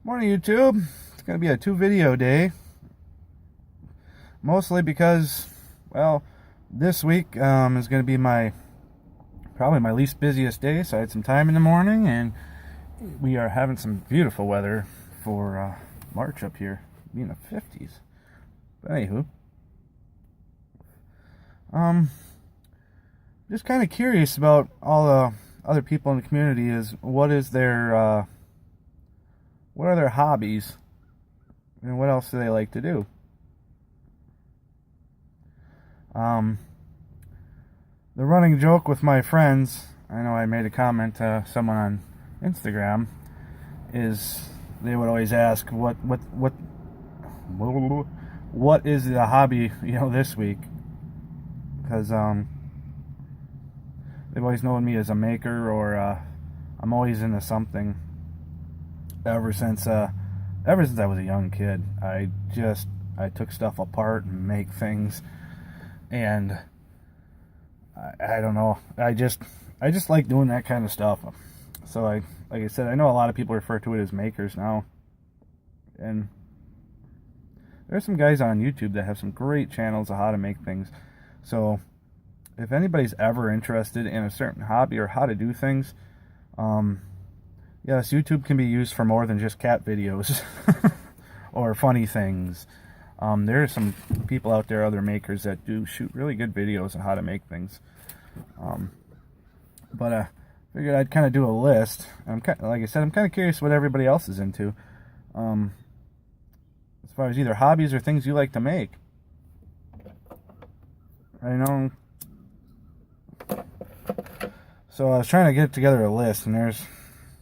Morning, YouTube. It's going to be a 2 video day. Mostly because, well, this week is going to be probably my least busiest day. So I had some time in the morning, and we are having some beautiful weather for March up here, being the 50s. But anywho, just kind of curious about all the other people in the community. What are their hobbies, and what else do they like to do? The running joke with my friends, I know I made a comment to someone on Instagram, is they would always ask what is the hobby, this week, because they've always known me as a maker, or I'm always into something. Ever since I was a young kid, I took stuff apart and make things, and I don't know. I just like doing that kind of stuff. So like I said, I know a lot of people refer to it as makers now, and there's some guys on YouTube that have some great channels of how to make things. So if anybody's ever interested in a certain hobby or how to do things, yes, YouTube can be used for more than just cat videos or funny things. There are some people out there, other makers, that do shoot really good videos on how to make things. But I figured I'd kind of do a list. Like I said, I'm kind of curious what everybody else is into, as far as either hobbies or things you like to make. I know. So I was trying to get together a list, and there's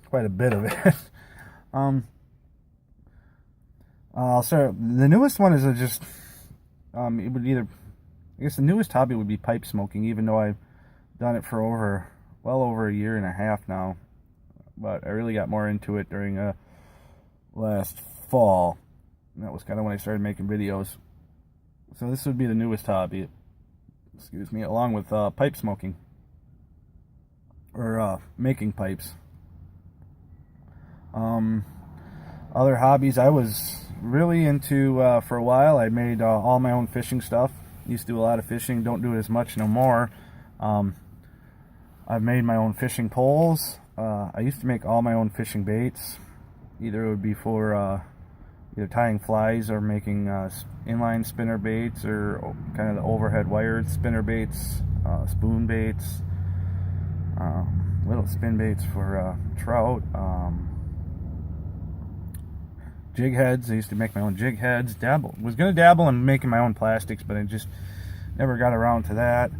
quite a bit of it. I'll start. The newest one is it would either, I guess the newest hobby would be pipe smoking, even though I've done it for well over a year and a half now. But I really got more into it during last fall. And that was kind of when I started making videos. So this would be the newest hobby, excuse me, along with pipe smoking, or making pipes. Other hobbies I was really into for a while. I made all my own fishing stuff. Used to do a lot of fishing. Don't do it as much no more. I've made my own fishing poles. I used to make all my own fishing baits. Either it would be for either tying flies or making inline spinner baits, or kind of the overhead wired spinner baits, spoon baits, little spin baits for trout. Jig heads. I used to make my own jig heads. Was going to dabble in making my own plastics, but I just never got around to that.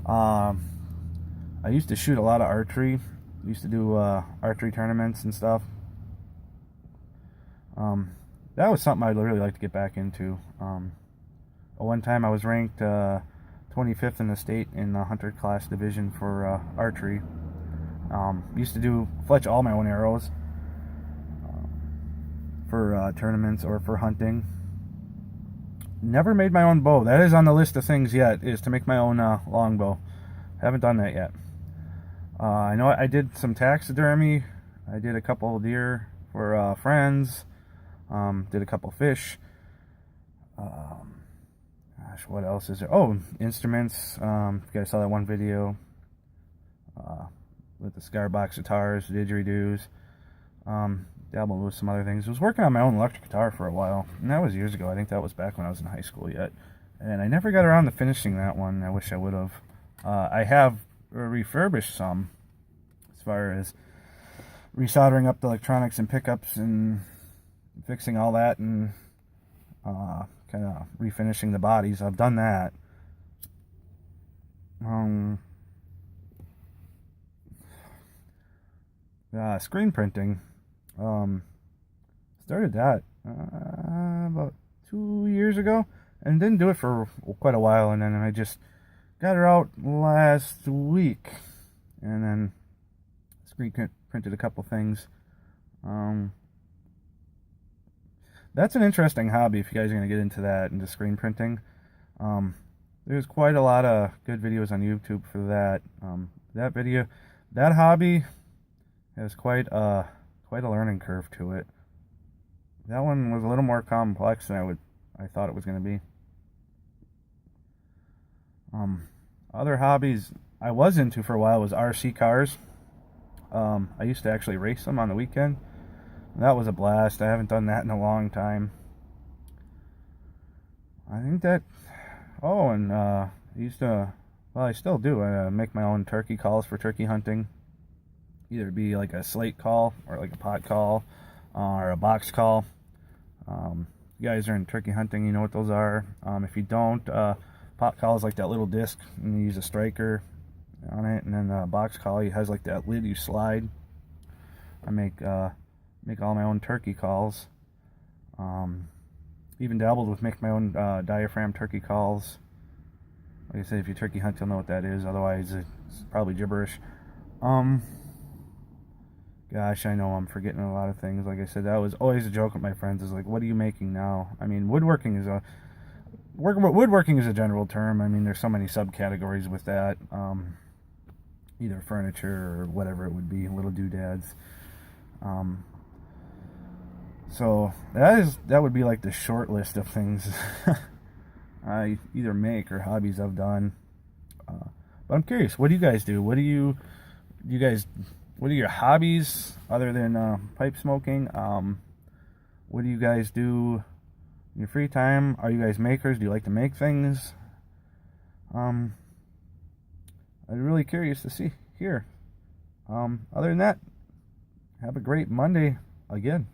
I used to shoot a lot of archery. Used to do archery tournaments and stuff. That was something I'd really like to get back into. One time I was ranked 25th in the state in the hunter class division for archery. Used to fletch all my own arrows for tournaments or for hunting. Never made my own bow. That is on the list of things yet, is to make my own longbow. Haven't done that yet. I know I did some taxidermy. I did a couple deer for friends. Did a couple fish. Gosh, what else is there? Oh, instruments. You guys saw that one video with the Scarbox guitars, didgeridoos. Dabbled with some other things. I was working on my own electric guitar for a while, and that was years ago. I think that was back when I was in high school yet, and I never got around to finishing that one. I wish I would have. I have refurbished some, as far as resoldering up the electronics and pickups and fixing all that, and kind of refinishing the bodies. I've done that. Screen printing. Started that about 2 years ago, and didn't do it for quite a while, and then I just got her out last week, and then screen printed a couple things. That's an interesting hobby if you guys are going to get into that, into screen printing. There's quite a lot of good videos on YouTube for that. That hobby has quite a learning curve to it. that one was a little more complex than I thought it was going to be. Other hobbies I was into for a while was RC cars. I used to actually race them on the weekend. That was a blast. I haven't done that in a long time. I think that. Oh, and I used to. Well, I still do. I make my own turkey calls for turkey hunting. Either be like a slate call or like a pot call or a box call. You guys are in turkey hunting, you know what those are. If you don't, pot call is like that little disc, and you use a striker on it, and then a box call has like that lid you slide. I make all my own turkey calls. Even dabbled with making my own diaphragm turkey calls. Like I said, if you turkey hunt, you'll know what that is. Otherwise, it's probably gibberish. Gosh, I know I'm forgetting a lot of things. Like I said, that was always a joke with my friends. Is like, what are you making now? I mean, woodworking is a general term. I mean, there's so many subcategories with that. Either furniture or whatever it would be, little doodads. So that would be like the short list of things I either make or hobbies I've done. But I'm curious, what do you guys do? What are your hobbies other than pipe smoking? What do you guys do in your free time? Are you guys makers? Do you like to make things? I'm really curious to hear. Other than that, have a great Monday again.